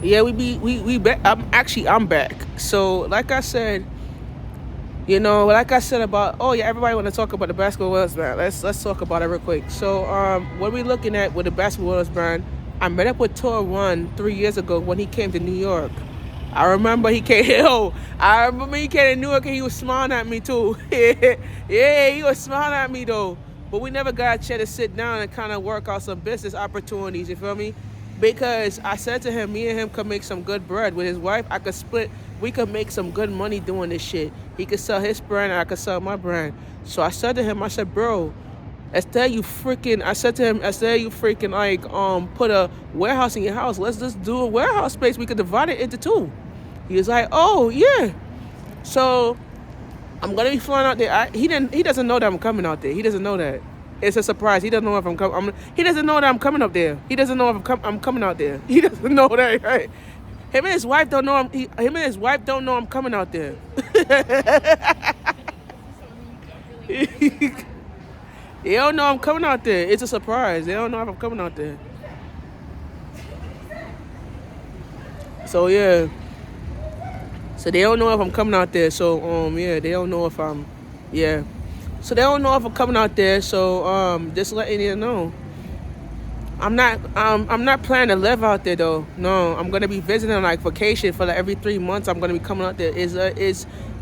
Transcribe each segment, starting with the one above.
Yeah, we back. I'm back. So like I said, like I said about, oh yeah, everybody want to talk about the basketball Wells brand. Let's talk about it real quick. So what we looking at with the basketball Wells brand? I met up with Tor One 3 years ago when he came to New York. I remember he came. Yo, I remember he came to New York and he was smiling at me too. Yeah, he was smiling at me though. But we never got a chance to sit down and kind of work out some business opportunities. You feel me? Because I said to him, me and him could make some good bread with his wife. I could split. We could make some good money doing this shit. He could sell his brand and I could sell my brand. So I said to him, I said, bro, instead you freaking, I said to him, instead you freaking like put a warehouse in your house, let's just do a warehouse space. We could divide it into two. He was like, oh yeah. So I'm gonna be flying out there. He doesn't know that I'm coming out there. He doesn't know that. It's a surprise. He doesn't know if I'm coming. He doesn't know that I'm coming up there. He doesn't know if I'm coming out there. He doesn't know that. Right? Him and his wife don't know him and his wife don't know I'm coming out there. They don't know I'm coming out there. It's a surprise. They don't know if I'm coming out there. So yeah. So they don't know if I'm coming out there. So yeah, they don't know if I'm yeah. So they don't know if I'm coming out there. So just letting you know. I'm not planning to live out there though. No, I'm gonna be visiting like vacation for like every 3 months. I'm gonna be coming out there. Is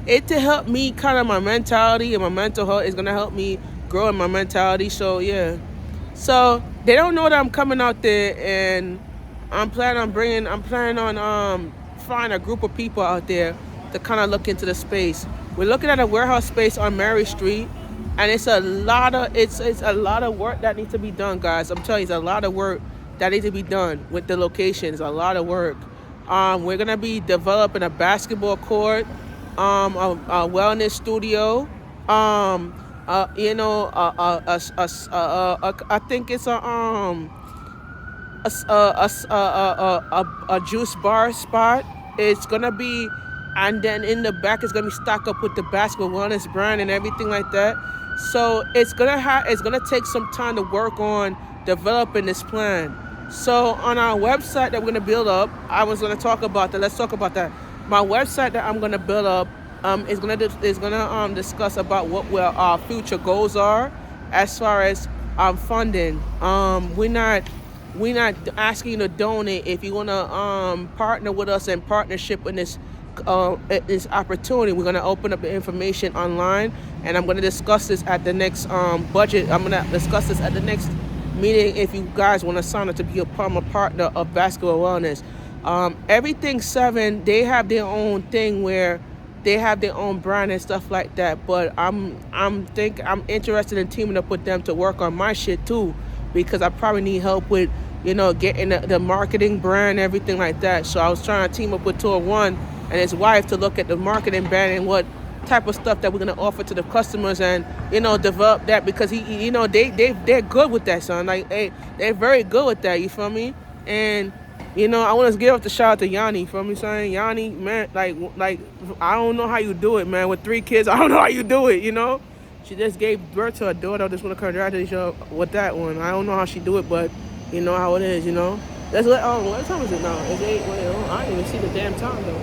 it to help me kind of my mentality and my mental health is gonna help me grow in my mentality. So yeah. So they don't know that I'm coming out there, and I'm planning on find a group of people out there to kind of look into the space. We're looking at a warehouse space on Mary Street, and it's a lot of work that needs to be done, guys. I'm telling you, it's a lot of work that needs to be done with the location. It's a lot of work. We're gonna be developing a basketball court, a wellness studio, I think it's a juice bar spot. It's gonna be, and then in the back it's gonna be stocked up with the basketball wellness brand and everything like that. So it's gonna take some time to work on developing this plan. So on our website that we're gonna build up, I was gonna talk about that. Let's talk about that. My website that I'm gonna build up is gonna discuss about what our future goals are as far as funding. We're not asking you to donate. If you wanna partner with us in partnership in this opportunity, we're gonna open up the information online, and I'm gonna discuss this at the next budget. I'm gonna discuss this at the next meeting if you guys want to sign up to be a partner of Basketball Wellness. Everything 7, they have their own thing where they have their own brand and stuff like that. But I'm interested in teaming up with them to work on my shit too, because I probably need help with getting the marketing brand, everything like that. So I was trying to team up with Tour One and his wife to look at the marketing brand and what type of stuff that we're gonna offer to the customers, and develop that, because they're good with that, son. Like they're very good with that. You feel me? And I want to give up the shout out to Yanni. You feel me saying? Yanni, man, like I don't know how you do it, man. With 3 kids, I don't know how you do it. She just gave birth to a daughter. I just want to congratulate you with that one. I don't know how she do it, but you know how it is. Let's let. Oh, what time is it now? It's 8. Wait, I didn't even see the damn time though.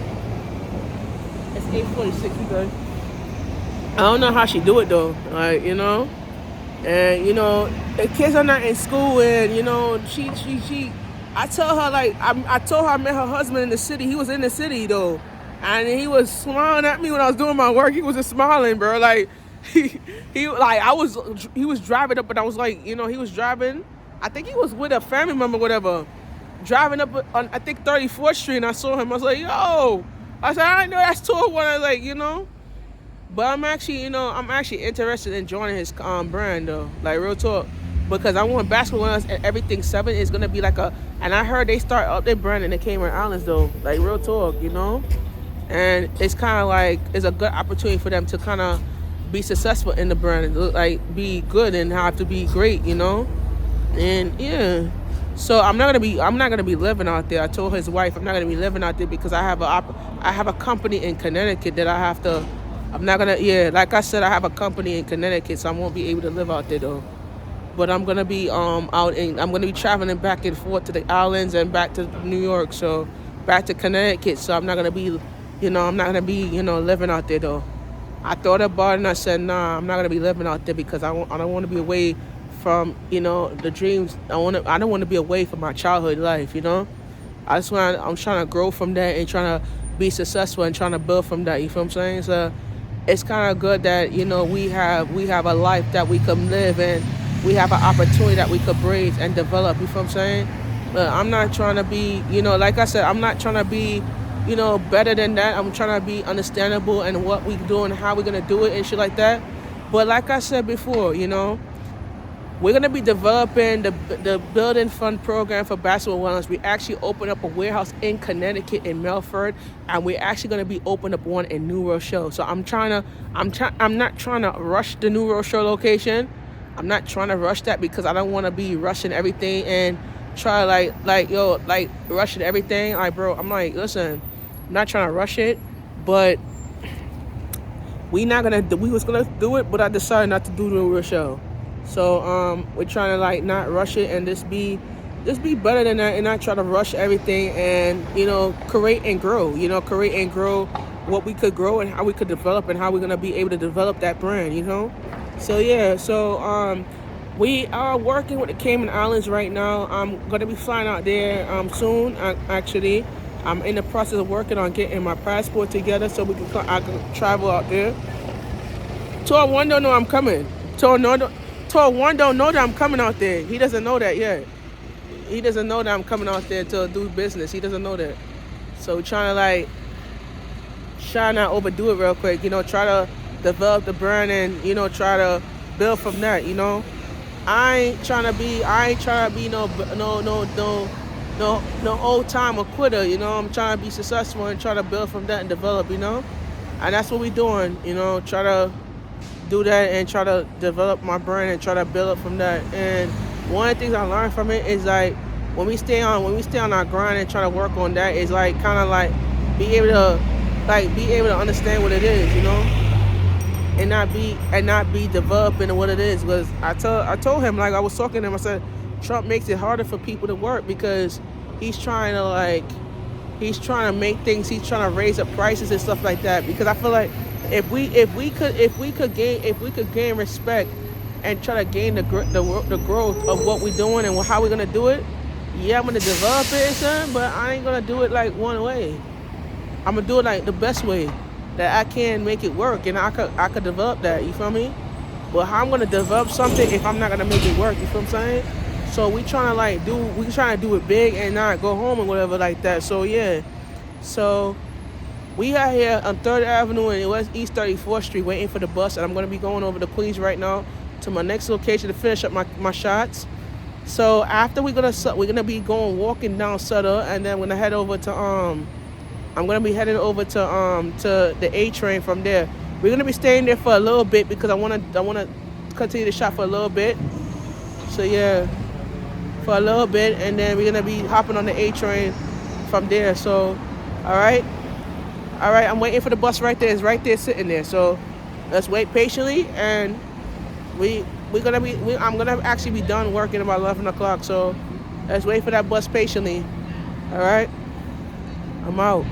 It's 8:46. You good? I don't know how she do it though, like and the kids are not in school, and she. I tell her like I told her I met her husband in the city. He was in the city though, and he was smiling at me when I was doing my work. He was just smiling, bro. Like he was driving up, and I was like, he was driving. I think he was with a family member, whatever, driving up on I think 34th Street, and I saw him. I was like, yo. I said, I know that's Tour One. I was like, But I'm actually interested in joining his brand though, like real talk, because I want Basketball Wellness and everything 7 is gonna be like and I heard they start up their brand in the Cayman Islands though, like real talk, and it's kind of like it's a good opportunity for them to kind of be successful in the brand, like be good and have to be great, and yeah. So I'm not gonna be living out there. I told his wife I'm not gonna be living out there because I have a company in Connecticut that I have to. I'm not gonna, like I said, I have a company in Connecticut, so I won't be able to live out there though. But I'm gonna be I'm gonna be traveling back and forth to the islands and back to New York. So back to Connecticut. So I'm not gonna be, I'm not gonna be, living out there though. I thought about it and I said, nah, I'm not gonna be living out there because I don't want to be away from, the dreams. I don't want to be away from my childhood life. I'm trying to grow from that and trying to be successful and trying to build from that. You feel what I'm saying? So it's kind of good that we have a life that we can live and we have an opportunity that we could breathe and develop. You feel what I'm saying? But I'm not trying to be, like I said, I'm not trying to be, better than that. I'm trying to be understandable and what we do and how we're gonna do it and shit like that. But like I said before, we're going to be developing the Building Fund program for basketball wellness. We actually opened up a warehouse in Connecticut in Milford, and we're actually going to be opening up one in New Rochelle. So I'm not trying to rush the New Rochelle location. I'm not trying to rush that because I don't want to be rushing everything and try rushing everything. Like, bro, I'm like, listen, I'm not trying to rush it, but we was gonna do it, but I decided not to do the New Rochelle. So we're trying to not rush it and just be better than that and not try to rush everything and create and grow what we could grow and how we could develop and how we're gonna be able to develop that brand. So yeah, we are working with the Cayman Islands right now. I'm gonna be flying out there soon. Actually, I'm in the process of working on getting my passport together so I can travel out there. Tour one don't know I'm coming. Tour one don't know that I'm coming out there. He doesn't know that yet. He doesn't know that I'm coming out there to do business. He doesn't know that. So we're trying to try not overdo it real quick. Try to develop the brand and try to build from that. I ain't trying to be no old timer quitter. I'm trying to be successful and try to build from that and develop. And that's what we're doing. Try to do that and try to develop my brand and try to build up from that. And one of the things I learned from it is when we stay on our grind and try to work on that is be able to understand what it is, and not be developing what it is. Because I told him, I was talking to him, I said Trump makes it harder for people to work because he's trying to make things, he's trying to raise up prices and stuff like that. Because I feel like if we could gain respect and try to gain the growth of what we're doing and how we're gonna do it, yeah, I'm gonna develop it, son, but I ain't gonna do it one way. I'm gonna do it the best way that I can make it work, and I could develop that. You feel me? But how I'm gonna develop something if I'm not gonna make it work? You feel what I'm saying? So we trying to do it big and not go home and whatever like that. So yeah, so. We are here on 3rd Avenue and West East 34th Street waiting for the bus, and I'm going to be going over to Queens right now to my next location to finish up my shots. So after we're gonna be walking down Sutter, and then I'm gonna head over to I'm gonna be heading over to the A train from there. We're gonna be staying there for a little bit because I wanna continue the shot for a little bit. So yeah, for a little bit, and then we're gonna be hopping on the A train from there. So all right, I'm waiting for the bus right there. It's right there sitting there. So let's wait patiently, and I'm gonna actually be done working about 11 o'clock. So let's wait for that bus patiently. All right, I'm out.